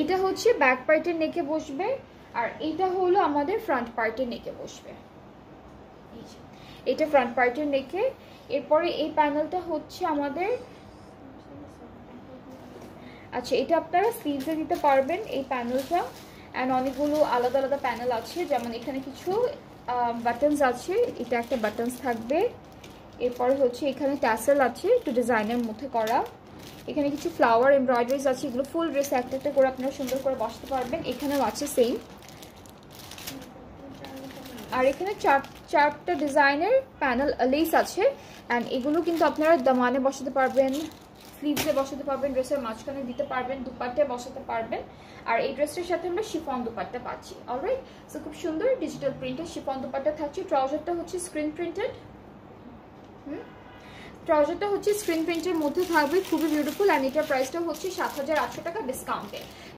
এটা হচ্ছে ব্যাক পার্টের নেকে বসবে, আর এটা হলো আমাদের ফ্রন্ট পার্টের নেকে বসবে। এটা ফ্রন্ট পার্টের নেকে। এরপরে এই প্যানেলটা হচ্ছে আমাদের, আচ্ছা এটা আপনারা স্লিভসে দিতে পারবেন এই প্যানেলটা। অ্যান্ড অনেকগুলো আলাদা আলাদা প্যানেল আছে, যেমন এখানে কিছু বাটনস আছে, এটা একটা বাটনস থাকবে। এরপরে হচ্ছে এখানে ট্যাসেল আছে একটু ডিজাইনের মধ্যে করা। এখানে কিছু ফ্লাওয়ার এমব্রয়ডারিজ আছে, এগুলো ফুল ড্রেস একটা একটা করে আপনারা সুন্দর করে বসাতে পারবেন। এখানেও আছে সেম। আর এখানে চারটা ডিজাইনের প্যানেল লেস আছে। অ্যান্ড এগুলো কিন্তু আপনারা দামানে বসাতে পারবেন, স্লিভসে বসাতে পারবেন, ড্রেসের মাঝখানে দিতে পারবেন, দুপাট্টায় বসাতে পারবেন। আর এই ড্রেসটার সাথে আমরা শিফন দুপাট্টা পাচ্ছি। অলরাইট, সো খুব সুন্দর ডিজিটাল প্রিন্টের শিফন দুপাট্টা থাকছে। ট্রাউজারটা হচ্ছে স্ক্রিন প্রিন্টেড। ট্রাউজারটা হচ্ছে স্ক্রিন প্রিন্টের মধ্যে থাকবে, খুবই বিউটিফুল। অ্যান্ড এটার প্রাইসটা হচ্ছে ৭,৮০০ টাকা ডিসকাউন্টে।